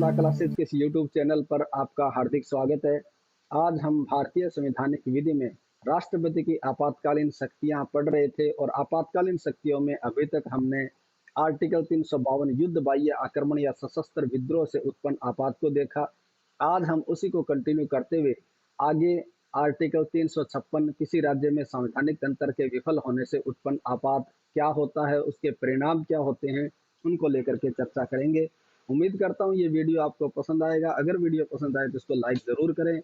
ला classes के इस YouTube channel पर आपका हार्दिक स्वागत है। आज हम भारतीय संवैधानिक विधि में राष्ट्रपति की आपातकालीन शक्तियां पढ़ रहे थे और आपातकालीन शक्तियों में अभी तक हमने आर्टिकल 352 युद्ध बाह्य आक्रमण या सशस्त्र विद्रोह से उत्पन्न आपात को देखा। आज हम उसी को कंटिन्यू करते हुए आगे आर्टिकल 356 किसी राज्य में संवैधानिक तंत्र के विफल होने से उत्पन्न आपात क्या होता है, उसके परिणाम क्या होते हैं, उनको लेकर के चर्चा करेंगे। उम्मीद करता हूँ ये वीडियो आपको पसंद आएगा। अगर वीडियो पसंद आए तो इसको लाइक ज़रूर करें,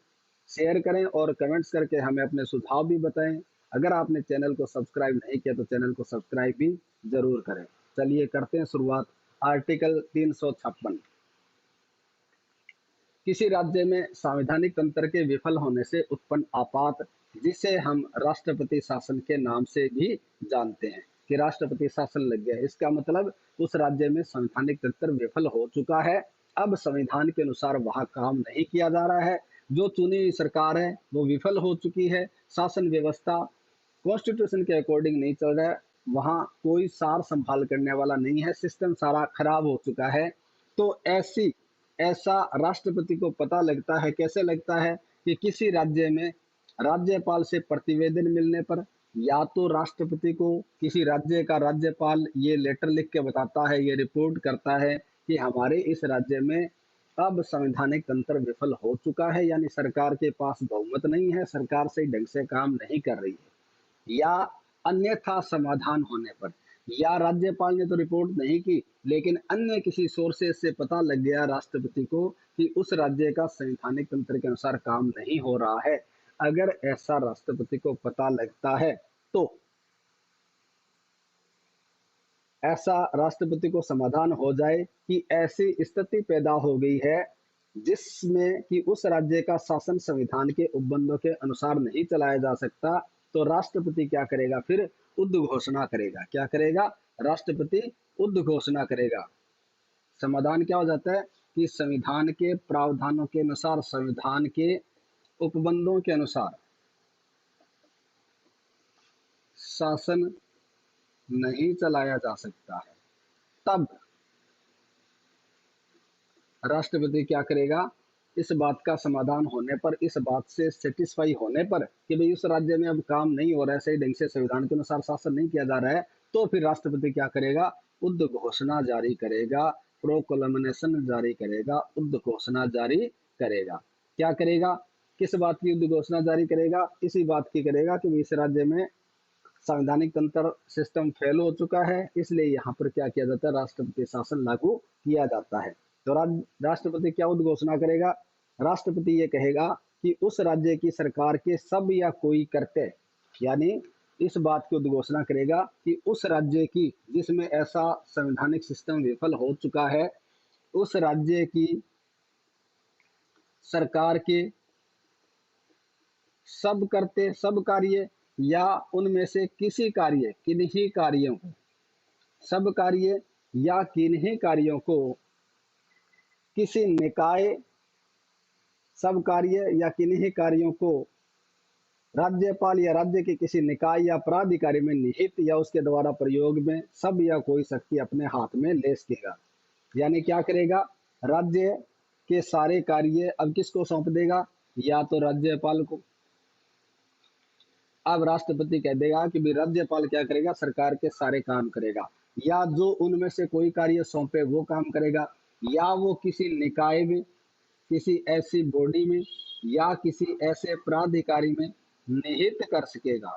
शेयर करें और कमेंट्स करके हमें अपने सुझाव भी बताएं। अगर आपने चैनल को सब्सक्राइब नहीं किया तो चैनल को सब्सक्राइब भी जरूर करें। चलिए करते हैं शुरुआत। आर्टिकल 356 किसी राज्य में संवैधानिक तंत्र के विफल होने से उत्पन्न आपात, जिसे हम राष्ट्रपति शासन के नाम से भी जानते हैं कि राष्ट्रपति शासन लग गया। इसका मतलब उस राज्य में संवैधानिक तंत्र विफल हो चुका है। अब संविधान के अनुसार वहां काम नहीं किया जा रहा है। जो चुनी हुई सरकार है वो विफल हो चुकी है। शासन व्यवस्था कॉन्स्टिट्यूशन के अकॉर्डिंग नहीं चल रहा है। वहां कोई सार संभाल करने वाला नहीं है। सिस्टम सारा खराब हो चुका है। तो ऐसा राष्ट्रपति को पता लगता है। कैसे लगता है कि किसी राज्य में राज्यपाल से प्रतिवेदन मिलने पर या तो राष्ट्रपति को किसी राज्य का राज्यपाल ये लेटर लिख के बताता है, ये रिपोर्ट करता है कि हमारे इस राज्य में अब संवैधानिक तंत्र विफल हो चुका है, यानी सरकार के पास बहुमत नहीं है, सरकार सही ढंग से काम नहीं कर रही है। या अन्यथा समाधान होने पर, या राज्यपाल ने तो रिपोर्ट नहीं की लेकिन अन्य किसी सोर्सेज से पता लग गया राष्ट्रपति को कि उस राज्य का संवैधानिक तंत्र के अनुसार काम नहीं हो रहा है। अगर ऐसा राष्ट्रपति को पता लगता है तो ऐसा राष्ट्रपति को समाधान हो जाए कि ऐसी स्थिति पैदा हो गई है जिसमें कि उस राज्य का शासन संविधान के उपबंधों के अनुसार नहीं चलाया जा सकता, तो राष्ट्रपति क्या करेगा? फिर उद्घोषणा करेगा। क्या करेगा? राष्ट्रपति उद्घोषणा करेगा। समाधान क्या हो जाता है कि संविधान के प्रावधानों के अनुसार, संविधान के उपबंधों के अनुसार शासन नहीं चलाया जा सकता है। तब राष्ट्रपति क्या करेगा? इस बात का समाधान होने पर, इस बात से सेटिस्फाई होने पर कि भाई उस राज्य में अब काम नहीं हो रहा है, सही ढंग से संविधान के अनुसार शासन नहीं किया जा रहा है, तो फिर राष्ट्रपति क्या करेगा? उद्घोषणा जारी करेगा, प्रोक्लेमेशन जारी करेगा, उद्घोषणा जारी करेगा। क्या करेगा? किस बात की उद्घोषणा जारी करेगा? इसी बात की करेगा कि इस राज्य में संवैधानिक तंत्र सिस्टम फेल हो चुका है, इसलिए यहाँ पर क्या किया जाता है? राष्ट्रपति शासन लागू किया जाता है। तो राष्ट्रपति क्या उद्घोषणा करेगा? राष्ट्रपति ये कहेगा कि उस राज्य की सरकार के सब या कोई कर्तव्य, यानी इस बात की उद्घोषणा करेगा कि उस राज्य की, जिसमें ऐसा संवैधानिक सिस्टम विफल हो चुका है, उस राज्य की सरकार के सब कर्तव्य, सब कार्य या उनमें से किसी कार्य, किन्हीं कार्यों को, सब कार्य या किन्हीं कार्यों को किसी निकाय, सब कार्य या किन्हीं कार्यों को राज्यपाल या राज्य के किसी निकाय या प्राधिकारी में निहित या उसके द्वारा प्रयोग में सब या कोई शक्ति अपने हाथ में ले सकेगा। यानी क्या करेगा? राज्य के सारे कार्य अब किसको सौंप देगा? या तो राज्यपाल को। अब राष्ट्रपति कह देगा कि भी राज्यपाल क्या करेगा? सरकार के सारे काम करेगा, या जो उनमें से कोई कार्य सौंपे वो काम करेगा, या वो किसी निकाय में, किसी ऐसी बॉडी में या किसी ऐसे प्राधिकारी में निहित कर सकेगा।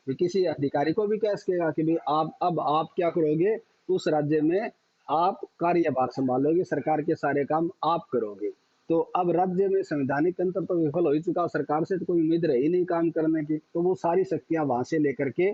तो किसी अधिकारी को भी कह सकेगा कि भाई आप क्या करोगे? उस राज्य में आप कार्यभार संभालोगे, सरकार के सारे काम आप करोगे। तो अब राज्य में संवैधानिक तंत्र तो विफल हो ही चुका, सरकार से तो कोई उम्मीद रही नहीं काम करने की, तो वो सारी शक्तियां वहां से लेकर के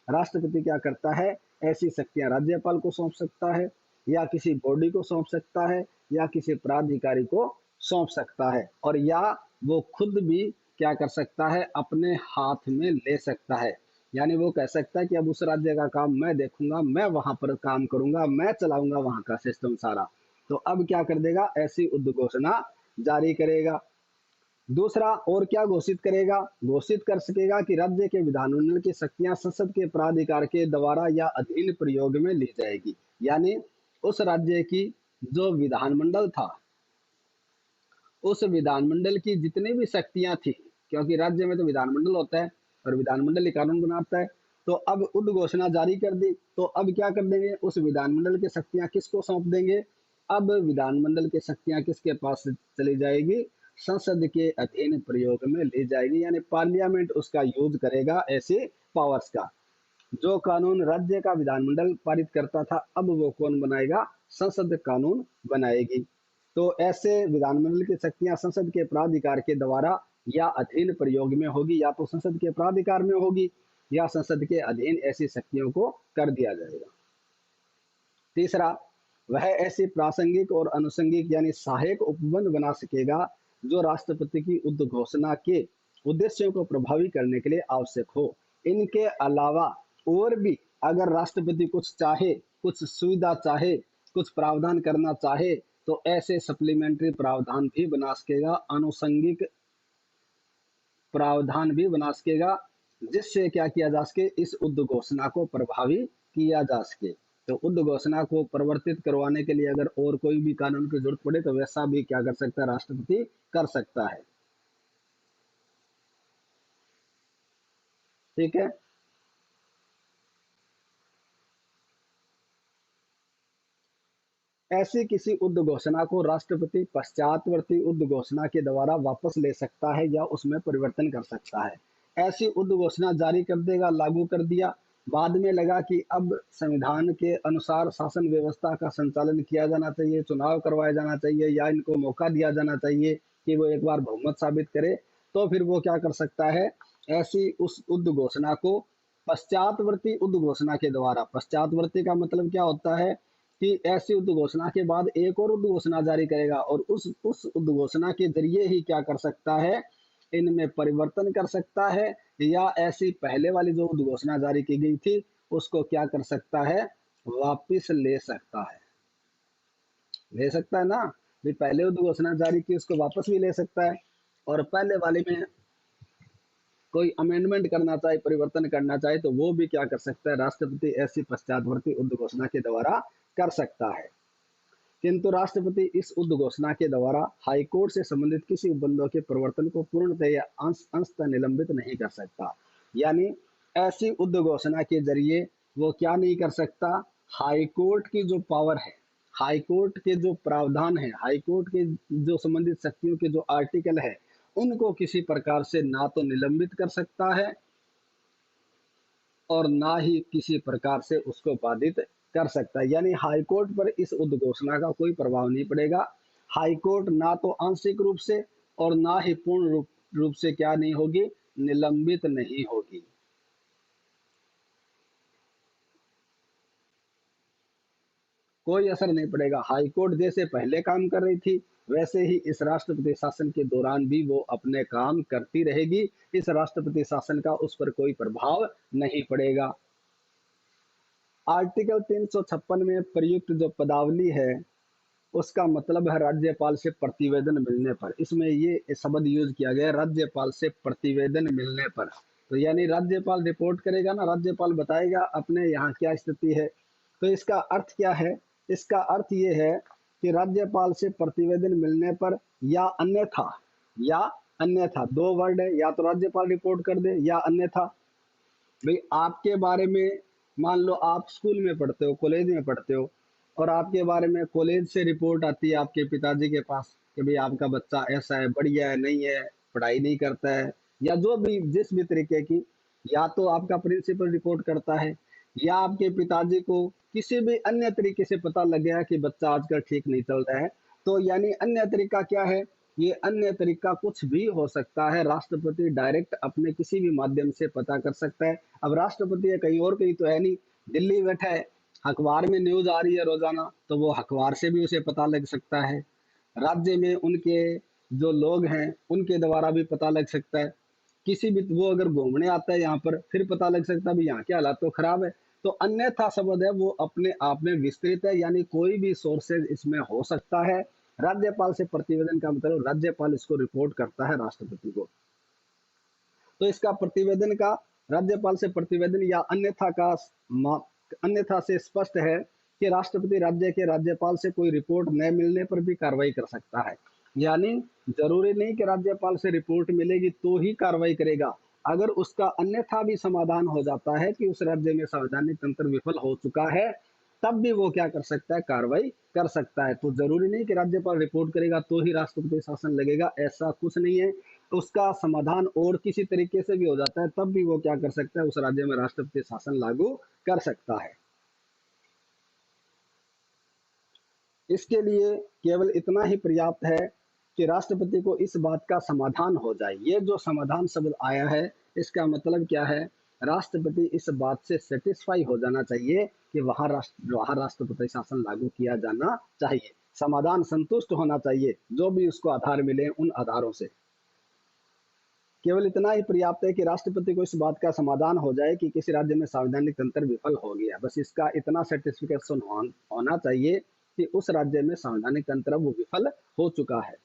राष्ट्रपति क्या करता है? ऐसी शक्तियां राज्यपाल को सौंप सकता है, या किसी बॉडी को सौंप सकता है, या किसी प्राधिकारी को सौंप सकता है, और या वो खुद भी क्या कर सकता है? अपने हाथ में ले सकता है। यानी वो कह सकता है कि अब उस राज्य का काम मैं देखूंगा, मैं वहां पर काम करूंगा, मैं चलाऊंगा वहां का सिस्टम सारा। तो अब क्या कर देगा? ऐसी उद्घोषणा जारी करेगा। दूसरा और क्या घोषित करेगा? घोषित कर सकेगा कि राज्य के विधानमंडल की शक्तियां संसद के प्राधिकार के द्वारा या अधीन प्रयोग में ली जाएगी। यानी उस राज्य की जो विधानमंडल था, उस विधानमंडल की जितनी भी शक्तियां थी, क्योंकि राज्य में तो विधानमंडल होता है और विधानमंडल ही कानून बनाता है, तो अब उद्घोषणा जारी कर दी, तो अब क्या कर देंगे, उस विधानमंडल की शक्तियां किसको सौंप देंगे, अब विधानमंडल की शक्तियां किसके पास चली जाएगी, संसद के अधीन प्रयोग में ले जाएगी, यानी पार्लियामेंट उसका यूज करेगा ऐसे पावर्स का। जो कानून राज्य का विधानमंडल पारित करता था, अब वो कौन बनाएगा, संसद कानून बनाएगी। तो ऐसे विधानमंडल की शक्तियां संसद के प्राधिकार के द्वारा या अधीन प्रयोग में होगी, या तो संसद के प्राधिकार में होगी या संसद के अधीन ऐसी शक्तियों को कर दिया जाएगा। तीसरा, वह ऐसी प्रासंगिक और अनुषंगिक यानी सहायक उपबंध बना सकेगा जो राष्ट्रपति की उद्घोषणा के उद्देश्यों को प्रभावी करने के लिए आवश्यक हो। इनके अलावा और भी अगर राष्ट्रपति कुछ चाहे, कुछ सुविधा चाहे, कुछ प्रावधान करना चाहे, तो ऐसे सप्लीमेंट्री प्रावधान भी बना सकेगा, अनुषंगिक प्रावधान भी बना सकेगा, जिससे क्या किया जा सके, इस उद्घोषणा को प्रभावी किया जा सके। तो उद्घोषणा को परिवर्तित करवाने के लिए अगर और कोई भी कानून की जरूरत पड़े तो वैसा भी क्या कर सकता है, राष्ट्रपति कर सकता है। ठीक है। ऐसी किसी उद्घोषणा को राष्ट्रपति पश्चातवर्ती उद्घोषणा के द्वारा वापस ले सकता है या उसमें परिवर्तन कर सकता है। ऐसी उद्घोषणा जारी कर देगा, लागू कर दिया, बाद में लगा कि अब संविधान के अनुसार शासन व्यवस्था का संचालन किया जाना चाहिए, चुनाव करवाया जाना चाहिए, या इनको मौका दिया जाना चाहिए कि वो एक बार बहुमत साबित करे, तो फिर वो क्या कर सकता है, ऐसी उस उद्घोषणा को पश्चातवर्ती उद्घोषणा के द्वारा, पश्चातवर्ती का मतलब क्या होता है कि ऐसी उद्घोषणा के बाद एक और उद्घोषणा जारी करेगा और उस उद्घोषणा के जरिए ही क्या कर सकता है, इनमें परिवर्तन कर सकता है, या ऐसी पहले वाली जो उद्घोषणा जारी की गई थी उसको क्या कर सकता है, वापिस ले सकता है। ले सकता है ना, भी पहले उद्घोषणा जारी की उसको वापस भी ले सकता है, और पहले वाले में कोई अमेंडमेंट करना चाहे, परिवर्तन करना चाहे, तो वो भी क्या कर सकता है, राष्ट्रपति ऐसी पश्चातवर्ती उद्घोषणा के द्वारा कर सकता है। किंतु राष्ट्रपति इस उद्घोषणा के द्वारा हाईकोर्ट से संबंधित किसी उपबंधों के प्रवर्तन को पूर्णतः या अंशतः निलंबित नहीं कर सकता। यानी ऐसी उद्घोषणा के जरिए वो क्या नहीं कर सकता, हाईकोर्ट की जो पावर है, हाईकोर्ट के जो प्रावधान है, हाईकोर्ट के जो संबंधित शक्तियों के जो आर्टिकल है, उनको किसी प्रकार से ना तो निलंबित कर सकता है और ना ही किसी प्रकार से उसको बाधित कर सकता है। यानी हाईकोर्ट पर इस उद्घोषणा का कोई प्रभाव नहीं पड़ेगा। हाईकोर्ट ना तो आंशिक रूप से और ना ही पूर्ण रूप से क्या नहीं होगी, निलंबित नहीं होगी। कोई असर नहीं पड़ेगा। हाईकोर्ट जैसे पहले काम कर रही थी वैसे ही इस राष्ट्रपति शासन के दौरान भी वो अपने काम करती रहेगी। इस राष्ट्रपति शासन का उस पर कोई प्रभाव नहीं पड़ेगा। आर्टिकल 356 में प्रयुक्त जो पदावली है उसका मतलब है राज्यपाल से प्रतिवेदन मिलने पर। इसमें ये शब्द यूज किया गया, राज्यपाल से प्रतिवेदन मिलने पर। तो यानी राज्यपाल रिपोर्ट करेगा ना, राज्यपाल बताएगा अपने यहाँ क्या स्थिति है। तो इसका अर्थ क्या है, इसका अर्थ ये है कि राज्यपाल से प्रतिवेदन मिलने पर या अन्यथा, या अन्यथा दो वर्ड है, या तो राज्यपाल रिपोर्ट कर दे या अन्यथा। भाई आपके बारे में, मान लो आप स्कूल में पढ़ते हो, कॉलेज में पढ़ते हो, और आपके बारे में कॉलेज से रिपोर्ट आती है आपके पिताजी के पास कि भाई आपका बच्चा ऐसा है, बढ़िया है, नहीं है, पढ़ाई नहीं करता है, या जो भी जिस भी तरीके की, या तो आपका प्रिंसिपल रिपोर्ट करता है, या आपके पिताजी को किसी भी अन्य तरीके से पता लग गया कि बच्चा आजकल ठीक नहीं चल रहा है। तो यानी अन्य तरीका क्या है, ये अन्य तरीका कुछ भी हो सकता है, राष्ट्रपति डायरेक्ट अपने किसी भी माध्यम से पता कर सकता है। अब राष्ट्रपति है कहीं और, कहीं तो है नहीं, दिल्ली बैठा है, अखबार में न्यूज आ रही है रोजाना, तो वो अखबार से भी उसे पता लग सकता है। राज्य में उनके जो लोग हैं उनके द्वारा भी पता लग सकता है। किसी भी, वो अगर घूमने आता है यहाँ पर, फिर पता लग सकता है भी यहाँ के हालात तो खराब है। तो अन्यथा शब्द है वो अपने आप में विस्तृत है, यानी कोई भी सोर्सेज इसमें हो सकता है। राज्यपाल से प्रतिवेदन का मतलब राज्यपाल इसको रिपोर्ट करता है राष्ट्रपति को। तो इसका प्रतिवेदन का, राज्यपाल से प्रतिवेदन या अन्यथा का अन्यथा से स्पष्ट है कि राष्ट्रपति राज्य के राज्यपाल से कोई रिपोर्ट न मिलने पर भी कार्रवाई कर सकता है। यानी जरूरी नहीं कि राज्यपाल से रिपोर्ट मिलेगी तो ही कार्रवाई करेगा। अगर उसका अन्यथा भी समाधान हो जाता है कि उस राज्य में संवैधानिक तंत्र विफल हो चुका है, तब भी वो क्या कर सकता है, कार्रवाई कर सकता है। तो जरूरी नहीं कि राज्यपाल रिपोर्ट करेगा तो ही राष्ट्रपति शासन लगेगा, ऐसा कुछ नहीं है। उसका समाधान और किसी तरीके से भी हो जाता है, तब भी वो क्या कर सकता है, उस राज्य में राष्ट्रपति शासन लागू कर सकता है। इसके लिए केवल इतना ही पर्याप्त है कि राष्ट्रपति को इस बात का समाधान हो जाए। ये जो समाधान शब्द आया है, इसका मतलब क्या है, राष्ट्रपति इस बात से सेटिस्फाई हो जाना चाहिए कि वहां राष्ट्रपति शासन लागू किया जाना चाहिए। समाधान संतुष्ट होना चाहिए, जो भी उसको आधार मिले उन आधारों से। केवल इतना ही पर्याप्त है कि राष्ट्रपति को इस बात का समाधान हो जाए कि किसी राज्य में संवैधानिक तंत्र विफल हो गया। बस इसका इतना सर्टिफिकेशन होना चाहिए कि उस राज्य में संवैधानिक तंत्र वो विफल हो चुका है।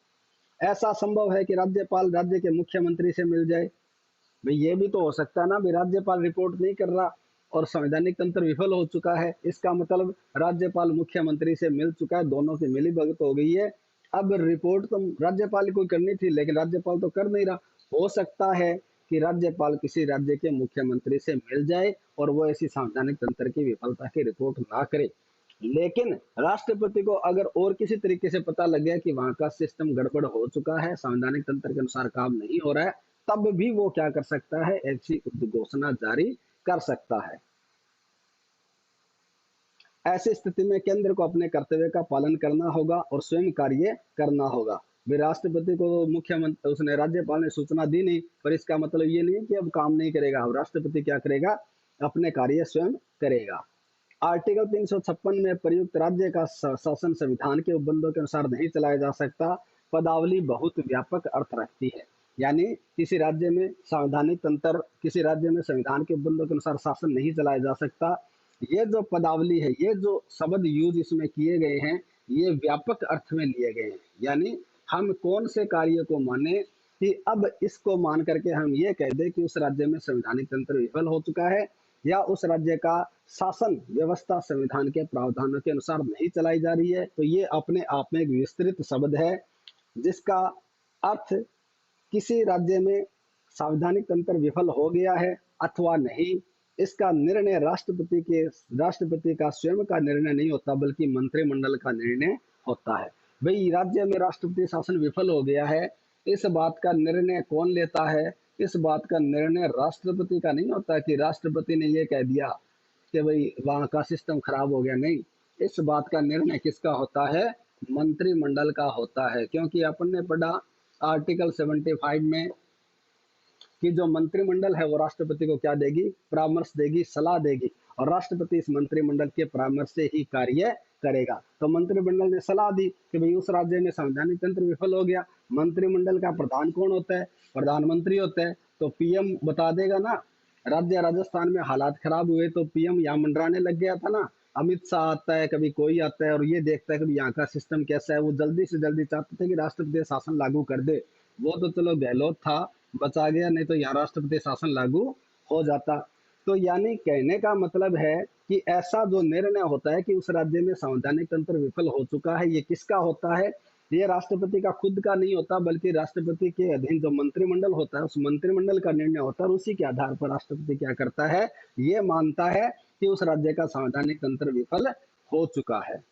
ऐसा संभव है कि राज्यपाल राज्य के मुख्यमंत्री से मिल जाए। भाई ये भी तो हो सकता है ना, भाई राज्यपाल रिपोर्ट नहीं कर रहा और संवैधानिक तंत्र विफल हो चुका है, इसका मतलब राज्यपाल मुख्यमंत्री से मिल चुका है, दोनों की मिली भगत हो गई है। अब रिपोर्ट तो राज्यपाल को करनी थी, लेकिन राज्यपाल तो कर नहीं रहा। हो सकता है कि राज्यपाल किसी राज्य के मुख्यमंत्री से मिल जाए और वो ऐसी संवैधानिक तंत्र की विफलता की रिपोर्ट ना करे। लेकिन राष्ट्रपति को अगर और किसी तरीके से पता लग गया कि वहां का सिस्टम गड़बड़ हो चुका है, संवैधानिक तंत्र के अनुसार काम नहीं हो रहा है, तब भी वो क्या कर सकता है, ऐसी उद्घोषणा जारी कर सकता है। ऐसी स्थिति में केंद्र को अपने कर्तव्य का पालन करना होगा और स्वयं कार्य करना होगा। भी राष्ट्रपति को मुख्यमंत्री उसने राज्यपाल ने सूचना दी नहीं, पर इसका मतलब ये नहीं कि अब काम नहीं करेगा। अब राष्ट्रपति क्या करेगा, अपने कार्य स्वयं करेगा। आर्टिकल 356 में प्रयुक्त राज्य का शासन संविधान के उपबंधों के अनुसार नहीं चलाया जा सकता। पदावली बहुत व्यापक अर्थ रखती है। यानी किसी राज्य में संवैधानिक तंत्र, किसी राज्य में संविधान के उपबंधों के अनुसार शासन नहीं चलाया जा सकता। ये जो पदावली है, ये जो शब्द यूज इसमें किए गए हैं, ये व्यापक अर्थ में लिए गए हैं। यानी हम कौन से कार्य को माने कि अब इसको मान करके हम ये कह दें कि उस राज्य में संवैधानिक तंत्र विफल हो चुका है या उस राज्य का शासन व्यवस्था संविधान के प्रावधानों के अनुसार नहीं चलाई जा रही है। तो ये अपने आप में एक विस्तृत शब्द है, जिसका अर्थ किसी राज्य में संवैधानिक तंत्र विफल हो गया है अथवा नहीं, इसका निर्णय राष्ट्रपति का स्वयं का निर्णय नहीं होता, बल्कि मंत्रिमंडल का निर्णय होता है। भाई राज्य में राष्ट्रपति शासन विफल हो गया है, इस बात का निर्णय कौन लेता है, इस बात का निर्णय राष्ट्रपति का नहीं होता कि राष्ट्रपति ने ये कह दिया कि भाई वहां का सिस्टम खराब हो गया। नहीं, इस बात का निर्णय किसका होता है, मंत्रिमंडल का होता है। क्योंकि अपन ने पढ़ा आर्टिकल 75 में कि जो मंत्रिमंडल है वो राष्ट्रपति को क्या देगी, परामर्श देगी, सलाह देगी, और राष्ट्रपति इस मंत्रिमंडल के परामर्श से ही कार्य करेगा। तो मंत्रिमंडल ने सलाह दी कि भाई उस राज्य में संवैधानिक तंत्र विफल हो गया। मंत्रिमंडल का प्रधान कौन होता है, प्रधानमंत्री होता है। तो पीएम बता देगा ना, राज्य राजस्थान में हालात खराब हुए तो पीएम यहाँ मंडराने लग गया था ना। अमित शाह आता है, कभी कोई आता है और ये देखता है कि यहाँ का सिस्टम कैसा है, वो जल्दी से जल्दी चाहते थे कि राष्ट्रपति शासन लागू कर दे। वो तो चलो गहलोत था, बचा गया, नहीं तो यहाँ राष्ट्रपति शासन लागू हो जाता। तो यानी कहने का मतलब है कि ऐसा जो निर्णय होता है कि उस राज्य में संवैधानिक तंत्र विफल हो चुका है, ये किसका होता है, ये राष्ट्रपति का खुद का नहीं होता, बल्कि राष्ट्रपति के अधीन जो मंत्रिमंडल होता है उस मंत्रिमंडल का निर्णय होता है। और उसी के आधार पर राष्ट्रपति क्या करता है, ये मानता है कि उस राज्य का संवैधानिक तंत्र विफल हो चुका है।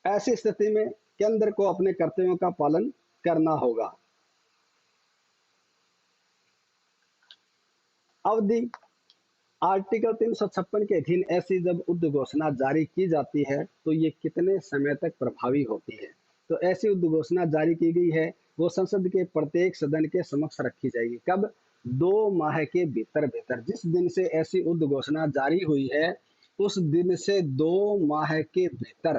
ऐसी स्थिति में केंद्र को अपने कर्तव्यों का पालन करना होगा। अवधि आर्टिकल 356 के अधीन ऐसी जब उद्घोषणा जारी की जाती है तो ये कितने समय तक प्रभावी होती है। तो ऐसी उद्घोषणा जारी की गई है, वो संसद के प्रत्येक सदन के समक्ष रखी जाएगी। कब, 2 माह के भीतर भीतर। जिस दिन से ऐसी उद्घोषणा जारी हुई है उस दिन से 2 माह के भीतर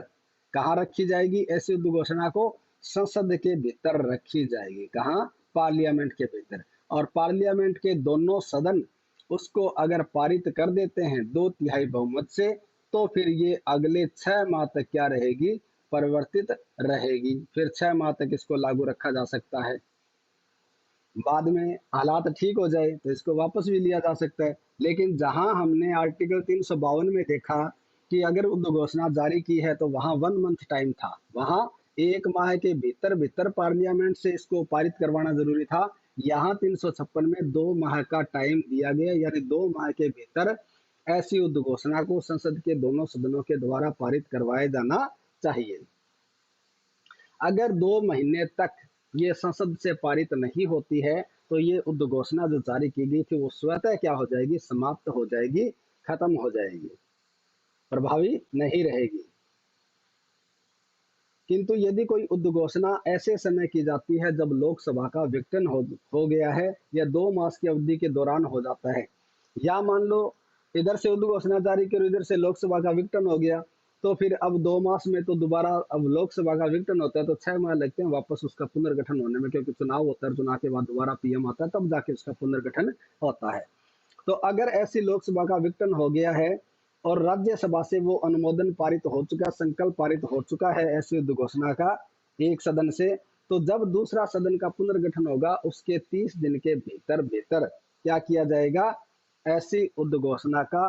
कहाँ रखी जाएगी ऐसी उद्घोषणा को, संसद के भीतर रखी जाएगी। कहाँ, पार्लियामेंट के भीतर। और पार्लियामेंट के दोनों सदन उसको अगर पारित कर देते हैं 2/3 बहुमत से, तो फिर ये अगले 6 माह तक क्या रहेगी, परिवर्तित रहेगी। फिर 6 माह तक इसको लागू रखा जा सकता है। बाद में हालात ठीक हो जाए तो इसको वापस भी लिया जा सकता है। लेकिन जहां हमने आर्टिकल 352 में देखा कि अगर उद्घोषणा जारी की है तो वहां 1 मंथ टाइम था, वहां 1 माह के भीतर भीतर पार्लियामेंट से इसको पारित करवाना जरूरी था। यहाँ 356 में 2 माह का टाइम दिया गया, यानी 2 माह के भीतर ऐसी उद्घोषणा को संसद के दोनों सदनों के द्वारा पारित करवाया जाना चाहिए। अगर 2 महीने तक ये संसद से पारित नहीं होती है तो ये उद्घोषणा जो जारी की गई थी वो स्वतः क्या हो जाएगी, समाप्त हो जाएगी, खत्म हो जाएगी, प्रभावी नहीं रहेगी। किंतु यदि कोई उद्घोषणा ऐसे समय की जाती है जब लोकसभा का विघटन हो गया है या 2 मास की अवधि के दौरान हो जाता है, या मान लो इधर से उद्घोषणा जारी करो, इधर से लोकसभा का विघटन हो गया, तो फिर अब 2 मास में तो दोबारा अब लोकसभा का विघटन होता है तो 6 माह लगते हैं वापस उसका पुनर्गठन होने में, क्योंकि चुनाव होता है, चुनाव के बाद दोबारा पीएम आता है, तब जाके उसका पुनर्गठन होता है। तो अगर ऐसी लोकसभा का विघटन हो गया है और राज्यसभा से वो अनुमोदन पारित हो चुका, संकल्प पारित हो चुका है ऐसी उद्घोषणा का एक सदन से, तो जब दूसरा सदन का पुनर्गठन होगा उसके 30 दिन के भीतर भीतर क्या किया जाएगा, ऐसी उद्घोषणा का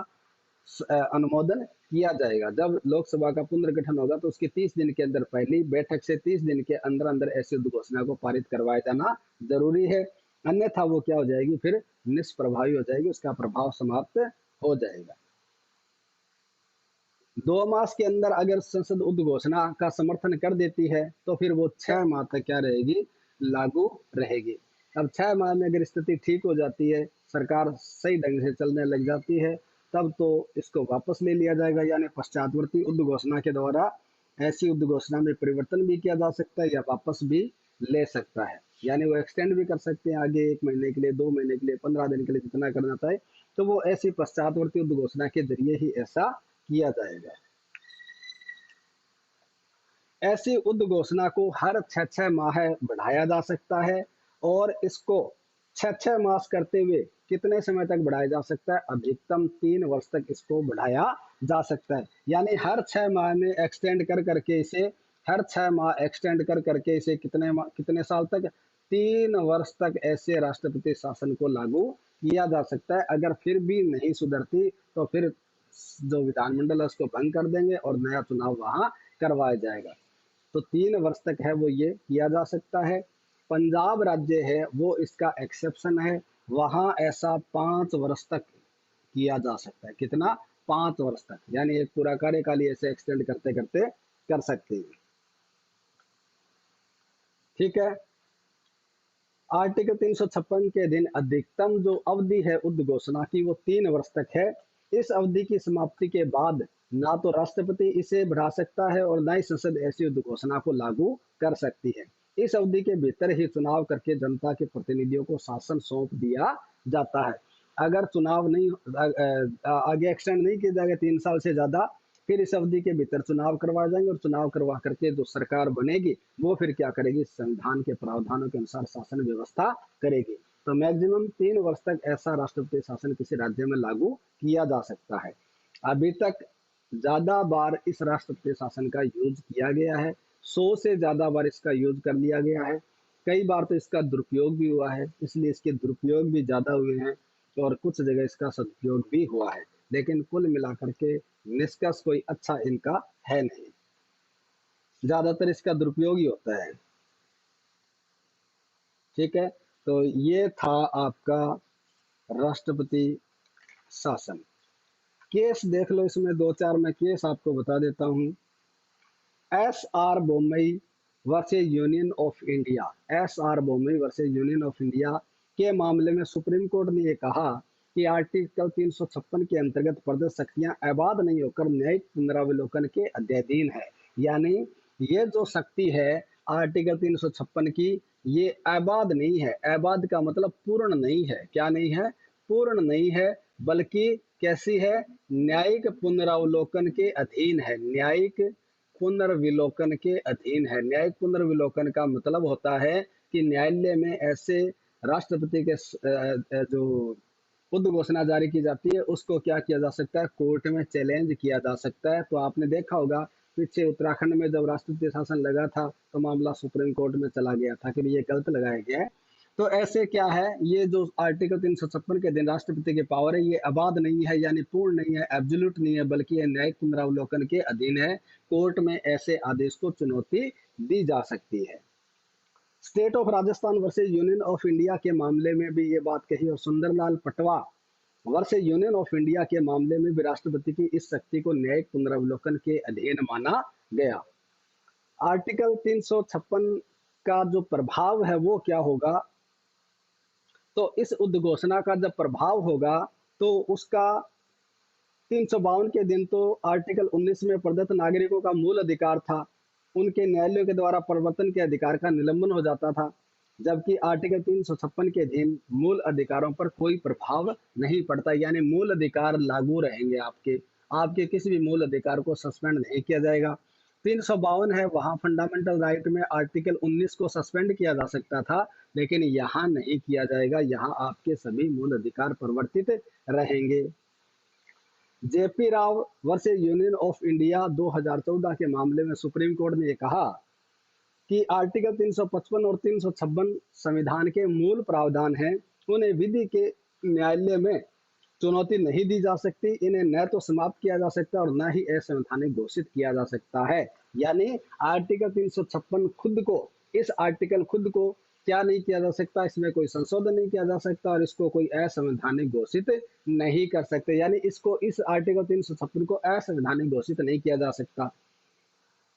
अनुमोदन किया जाएगा। जब लोकसभा का पुनर्गठन होगा तो उसके 30 दिन के अंदर, पहली बैठक से 30 दिन के अंदर अंदर ऐसी उद्घोषणा को पारित करवाया जाना जरूरी है, अन्यथा वो क्या हो जाएगी, फिर निष्प्रभावी हो जाएगी, उसका प्रभाव समाप्त हो जाएगा। 2 मास के अंदर अगर संसद उद्घोषणा का समर्थन कर देती है तो फिर वो 6 माह तक क्या रहेगी, लागू रहेगी। अब 6 माह में अगर स्थिति ठीक हो जाती है, सरकार सही ढंग से चलने लग जाती है, तब तो इसको वापस ले लिया जाएगा, यानी पश्चातवर्ती उद्घोषणा के द्वारा ऐसी उद्घोषणा में परिवर्तन भी किया जा सकता है या वापस भी ले सकता है, यानी वो एक्सटेंड भी कर सकते हैं आगे 1 महीने के लिए, 2 महीने के लिए, 15 दिन के लिए, जितना करना चाहे, तो वो ऐसी पश्चातवर्ती उद्घोषणा के जरिए ही ऐसा किया जाएगा। ऐसी उद्घोषणा को हर 6 माह बढ़ाया जा सकता है, और इसको 6 मास करते हुए कितने समय तक बढ़ाया जा सकता है, अधिकतम 3 वर्ष तक इसको बढ़ाया जा सकता है, यानी हर 6 माह में एक्सटेंड कर करके इसे, हर 6 माह एक्सटेंड कर करके इसे कितने साल तक, 3 वर्ष तक ऐसे राष्ट्रपति शासन को लागू किया जा सकता है। अगर फिर भी नहीं सुधरती तो फिर जो विधानमंडल है उसको भंग कर देंगे और नया चुनाव वहां करवाया जाएगा। तो 3 वर्ष तक है वो ये किया जा सकता है। पंजाब राज्य है वो इसका एक्सेप्शन है, वहां ऐसा 5 वर्ष तक किया जा सकता है। कितना, 5 वर्ष तक, यानी एक पूरा कार्यकाल ऐसे एक्सटेंड करते करते कर सकते हैं। ठीक है। आर्टिकल 356 के दिन अधिकतम जो अवधि है उद्घोषणा की वो 3 वर्ष तक है। इस अवधि की समाप्ति के बाद ना तो राष्ट्रपति इसे बढ़ा सकता है और ना ही संसद ऐसी उद्घोषणा को लागू कर सकती है। इस अवधि के भीतर ही चुनाव करके जनता के प्रतिनिधियों को शासन सौंप दिया जाता है। अगर चुनाव नहीं आगे एक्सटेंड नहीं किया जाएगा 3 साल से ज्यादा, फिर इस अवधि के भीतर चुनाव करवाए जाएंगे और चुनाव करवा करके जो सरकार बनेगी वो फिर क्या करेगी, संविधान के प्रावधानों के अनुसार शासन व्यवस्था करेगी। तो मैक्सिमम 3 वर्ष तक ऐसा राष्ट्रपति शासन किसी राज्य में लागू किया जा सकता है। अभी तक ज्यादा बार इस राष्ट्रपति शासन का यूज किया गया है, 100 से ज्यादा बार इसका यूज कर लिया गया है। कई बार तो इसका दुरुपयोग भी हुआ है, इसलिए इसके दुरुपयोग भी ज्यादा हुए हैं और कुछ जगह इसका सदुपयोग भी हुआ है, लेकिन कुल मिलाकर के निष्कर्ष कोई अच्छा इनका है नहीं, ज्यादातर इसका दुरुपयोग ही होता है। ठीक है, तो ये था आपका राष्ट्रपति शासन। केस देख लो, इसमें 2-4 मैं केस आपको बता देता हूं। S R Bommai versus Union of India, S R Bommai versus Union of India के मामले में सुप्रीम कोर्ट ने यह कहा कि आर्टिकल 356 के अंतर्गत प्रदत्त शक्तियां अबाध नहीं होकर न्यायिक पुनरावलोकन के अधीन है। यानी ये जो शक्ति है आर्टिकल 356 की, ये अबाध नहीं है। अबाध का मतलब पूर्ण नहीं है। क्या नहीं है? पूर्ण नहीं है, बल्कि कैसी है? न्यायिक पुनरावलोकन के अधीन है। न्यायिक पुनर्विलोकन के अधीन है। न्यायिक पुनर्विलोकन का मतलब होता है कि न्यायालय में ऐसे राष्ट्रपति के जो उद्घोषणा जारी की जाती है उसको क्या किया जा सकता है, कोर्ट में चैलेंज किया जा सकता है। तो आपने देखा होगा पीछे उत्तराखंड में जब राष्ट्रपति शासन लगा था तो मामला सुप्रीम कोर्ट में चला गया था कि ये गलत लगाया गया है। तो ऐसे क्या है, ये जो आर्टिकल 356 के दिन राष्ट्रपति की पावर है, ये अबाध नहीं है, यानी पूर्ण नहीं है, एब्सोल्यूट नहीं है, बल्कि ये न्यायिक पुनरावलोकन के अधीन है। कोर्ट में ऐसे आदेश को चुनौती दी जा सकती है। State of Rajasthan versus Union of India के मामले में भी ये बात कही, और Sunderlal Patwa versus Union of India के मामले में भी राष्ट्रपति की इस शक्ति को न्यायिक पुनरावलोकन के अधीन माना गया। आर्टिकल 356 का जो प्रभाव है वो क्या होगा, तो इस उद्घोषणा का जब प्रभाव होगा तो उसका 352 के दिन तो आर्टिकल 19 में प्रदत्त नागरिकों का मूल अधिकार था, उनके न्यायालयों के द्वारा प्रवर्तन के अधिकार का निलंबन हो जाता था, जबकि आर्टिकल 356 के दिन मूल अधिकारों पर कोई प्रभाव नहीं पड़ता, यानी मूल अधिकार लागू रहेंगे आपके आपके किसी भी मूल अधिकार को सस्पेंड नहीं किया जाएगा। 352 है, वहां फंडामेंटल राइट में आर्टिकल 19 को सस्पेंड किया जा सकता था, लेकिन यहाँ नहीं किया जाएगा, यहाँ आपके सभी मूल अधिकार परिवर्तित रहेंगे। JP Rao versus Union of India 2014 के मामले में सुप्रीम कोर्ट ने यह कहा कि आर्टिकल 355 और 356 संविधान के मूल प्रावधान हैं, उन्हें विधि के न्यायालय में चुनौती नहीं दी जा सकती, इन्हें न तो समाप्त किया जा सकता और न ही असंवैधानिक घोषित किया जा सकता है। यानी आर्टिकल 356 खुद को, इस आर्टिकल खुद को क्या नहीं किया जा सकता, इसमें कोई संशोधन नहीं किया जा सकता और इसको कोई असंवैधानिक घोषित नहीं कर सकते, यानी इसको, इस आर्टिकल 356 को असंवैधानिक घोषित नहीं किया जा सकता।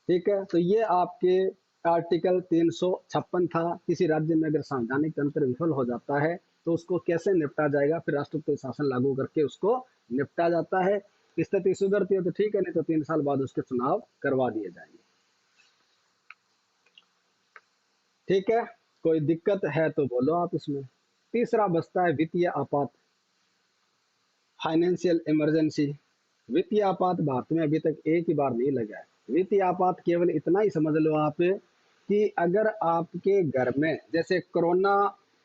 ठीक है, तो ये आपके आर्टिकल 356 था। किसी राज्य में अगर संवैधानिक तंत्र विफल हो जाता है तो उसको कैसे निपटा जाएगा, फिर राष्ट्रपति शासन लागू करके उसको निपटा जाता है। स्थिति सुधरती है तो ठीक है, नहीं तो 3 साल बाद उसके चुनाव करवा दिए जाएंगे। ठीक है, कोई दिक्कत है तो बोलो आप इसमें। तीसरा बचता है वित्तीय आपात, फाइनेंशियल इमरजेंसी। वित्तीय आपात भारत में अभी तक एक ही बार नहीं लगा है। वित्तीय आपात केवल इतना ही समझ लो आप कि अगर आपके घर में, जैसे कोरोना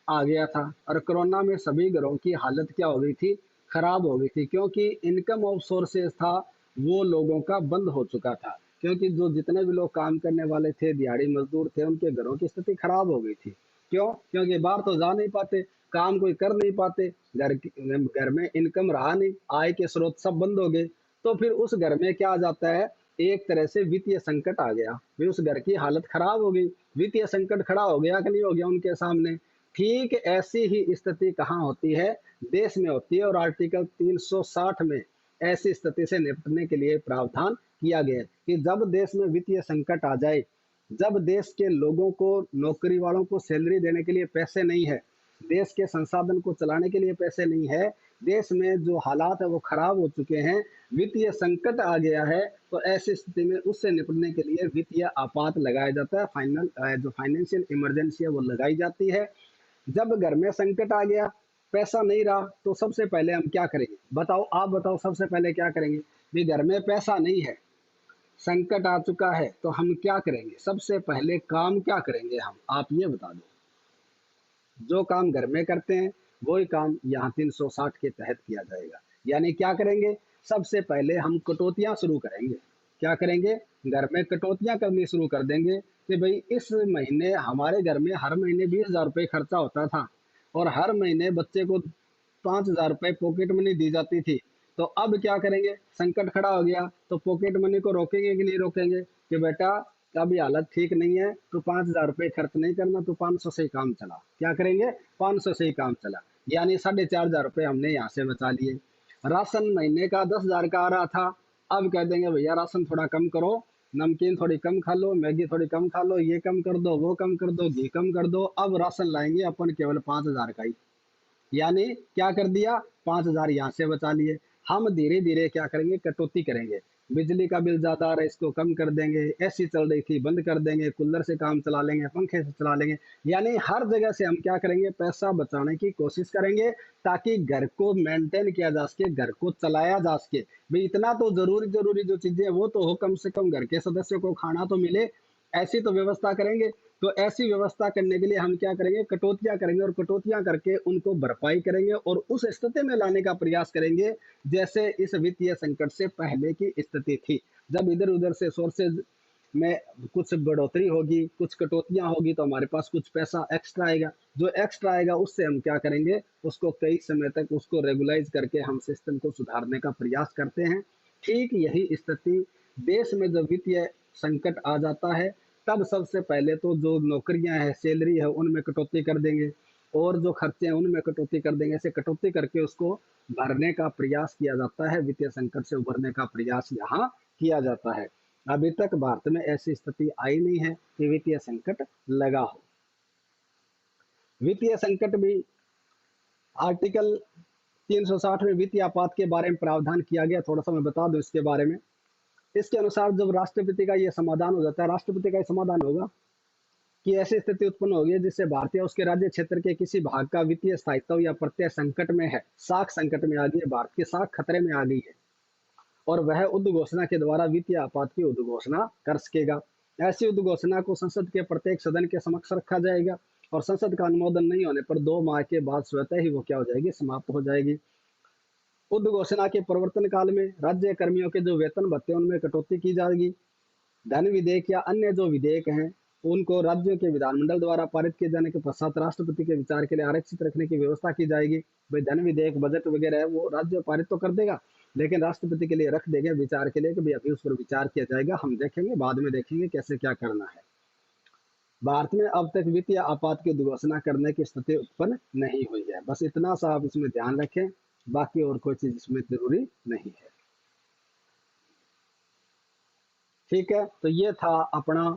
आ गया था और कोरोना में सभी घरों की हालत क्या हो गई थी, खराब हो गई थी, क्योंकि इनकम ऑफ सोर्सेज था वो लोगों का बंद हो चुका था, क्योंकि जो जितने भी लोग काम करने वाले थे, दिहाड़ी मजदूर थे, उनके घरों की स्थिति खराब हो गई थी। क्यों? क्योंकि बाहर तो जा नहीं पाते, काम कोई कर नहीं पाते, घर में इनकम रहा नहीं, आय के स्रोत सब बंद हो गए, तो फिर उस घर में क्या आ जाता है, एक तरह से वित्तीय संकट आ गया, फिर उस घर की हालत खराब हो गई। वित्तीय संकट खड़ा हो गया कि नहीं हो गया उनके सामने। ठीक ऐसी ही स्थिति कहाँ होती है, देश में होती है, और आर्टिकल 360 में ऐसी स्थिति से निपटने के लिए प्रावधान किया गया है कि जब देश में वित्तीय संकट आ जाए, जब देश के लोगों को, नौकरी वालों को सैलरी देने के लिए पैसे नहीं है, देश के संसाधन को चलाने के लिए पैसे नहीं है, देश में जो हालात है वो खराब हो चुके हैं, वित्तीय संकट आ गया है, तो ऐसी स्थिति में उससे निपटने के लिए वित्तीय आपात लगाया जाता है। जो फाइनेंशियल इमरजेंसी है वो लगाई जाती है। जब घर में संकट आ गया, पैसा नहीं रहा, तो सबसे पहले हम क्या करेंगे, बताओ, आप बताओ, सबसे पहले क्या करेंगे? भी घर में पैसा नहीं है, संकट आ चुका है, तो हम क्या करेंगे? सबसे पहले काम क्या करेंगे हम, आप ये बता दो। जो काम घर में करते हैं वही काम यहाँ 360 के तहत किया जाएगा। यानी क्या करेंगे? सबसे पहले हम कटौतियां शुरू करेंगे। क्या करेंगे? घर में कटौतियां करनी शुरू कर देंगे कि भाई इस महीने हमारे घर में हर महीने 20,000 रुपये खर्चा होता था और हर महीने बच्चे को 5,000 रुपये पॉकेट मनी दी जाती थी। तो अब क्या करेंगे? संकट खड़ा हो गया तो पॉकेट मनी को रोकेंगे कि नहीं रोकेंगे कि बेटा अभी हालत ठीक नहीं है तो 5,000 रुपये खर्च नहीं करना, तो 500 से ही काम चला। क्या करेंगे? 500 से ही काम चला, यानी 4,500 रुपये हमने यहाँ से बचा लिए। राशन महीने का 10,000 का आ रहा था, अब कह देंगे भैया राशन थोड़ा कम करो, नमकीन थोड़ी कम खा लो, मैगी थोड़ी कम खा लो, ये कम कर दो, वो कम कर दो, घी कम कर दो, अब राशन लाएंगे अपन केवल 5,000 का ही। यानी क्या कर दिया? 5,000 यहाँ से बचा लिए। हम धीरे धीरे क्या करेंगे? कटौती करेंगे। बिजली का बिल ज्यादा आ रहा है, इसको कम कर देंगे, एसी चल रही थी बंद कर देंगे, कूलर से काम चला लेंगे, पंखे से चला लेंगे। यानी हर जगह से हम क्या करेंगे? पैसा बचाने की कोशिश करेंगे ताकि घर को मेंटेन किया जा सके, घर को चलाया जा सके। भाई इतना तो जरूरी जरूरी जो चीजें वो तो हो, कम से कम घर के सदस्यों को खाना तो मिले, ऐसी तो व्यवस्था करेंगे। तो ऐसी व्यवस्था करने के लिए हम क्या करेंगे? कटौतियां करेंगे, और कटौतियां करके उनको भरपाई करेंगे और उस स्थिति में लाने का प्रयास करेंगे जैसे इस वित्तीय संकट से पहले की स्थिति थी, जब इधर उधर से सोर्सेज में कुछ बढ़ोतरी होगी, कुछ कटौतियां होगी, तो हमारे पास कुछ पैसा एक्स्ट्रा आएगा। जो एक्स्ट्रा आएगा उससे हम क्या करेंगे, उसको कई समय तक उसको रेगुलाइज करके हम सिस्टम को सुधारने का प्रयास करते हैं। ठीक यही स्थिति देश में जब वित्तीय संकट आ जाता है, तब सबसे पहले तो जो नौकरियां हैं, सैलरी है, उनमें कटौती कर देंगे, और जो खर्चे हैं उनमें कटौती कर देंगे। ऐसे कटौती करके उसको भरने का प्रयास किया जाता है, वित्तीय संकट से उभरने का प्रयास यहाँ किया जाता है। अभी तक भारत में ऐसी स्थिति आई नहीं है कि वित्तीय संकट लगा हो। वित्तीय संकट भी आर्टिकल 360 में वित्तीय आपात के बारे में प्रावधान किया गया, थोड़ा सा मैं बता दूं इसके बारे में। इसके अनुसार जब राष्ट्रपति का ये समाधान हो जाता है, राष्ट्रपति का ये समाधान होगा कि ऐसी स्थिति उत्पन्न होगी जिससे भारत या उसके राज्य क्षेत्र के किसी भाग का वित्तीय स्थायित्व या प्रत्यय संकट में है, साख संकट में आ गई है, भारत की साख खतरे में आ गई है, और वह उद्घोषणा के द्वारा वित्तीय आपात की उद्घोषणा कर सकेगा। ऐसी उद्घोषणा को संसद के प्रत्येक सदन के समक्ष रखा जाएगा, और संसद का अनुमोदन नहीं होने पर 2 माह के बाद स्वतः ही वो क्या हो जाएगी, समाप्त हो जाएगी। उद्घोषणा के प्रवर्तन काल में राज्य कर्मियों के जो वेतन भत्ते उनमें कटौती की जाएगी। धन विधेयक या अन्य जो विधेयक हैं, उनको राज्यों के विधानमंडल द्वारा पारित किए जाने के पश्चात राष्ट्रपति के विचार के लिए आरक्षित रखने की व्यवस्था की जाएगी। भाई धन विधेयक, बजट वगैरह है, वो राज्य पारित तो कर देगा, लेकिन राष्ट्रपति के लिए रख देंगे विचार के लिए कि भाई अभी उस पर विचार किया जाएगा, हम देखेंगे, बाद में देखेंगे कैसे क्या करना है। भारत में अब तक वित्तीय आपात की घोषणा करने की स्थिति उत्पन्न नहीं हुई है। बस इतना सा आप इसमें ध्यान रखें, बाकी और कोई चीज इसमें जरूरी नहीं है। ठीक है, तो ये था अपना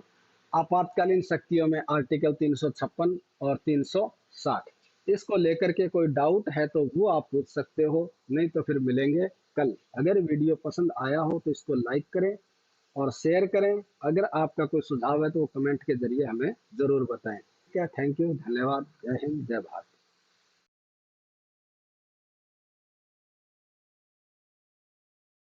आपातकालीन शक्तियों में आर्टिकल 356 और 360। इसको लेकर के कोई डाउट है तो वो आप पूछ सकते हो, नहीं तो फिर मिलेंगे कल। अगर वीडियो पसंद आया हो तो इसको लाइक करें और शेयर करें। अगर आपका कोई सुझाव है तो वो कमेंट के जरिए हमें जरूर बताएं। ठीक है, थैंक यू, धन्यवाद, जय हिंद, जय भारत।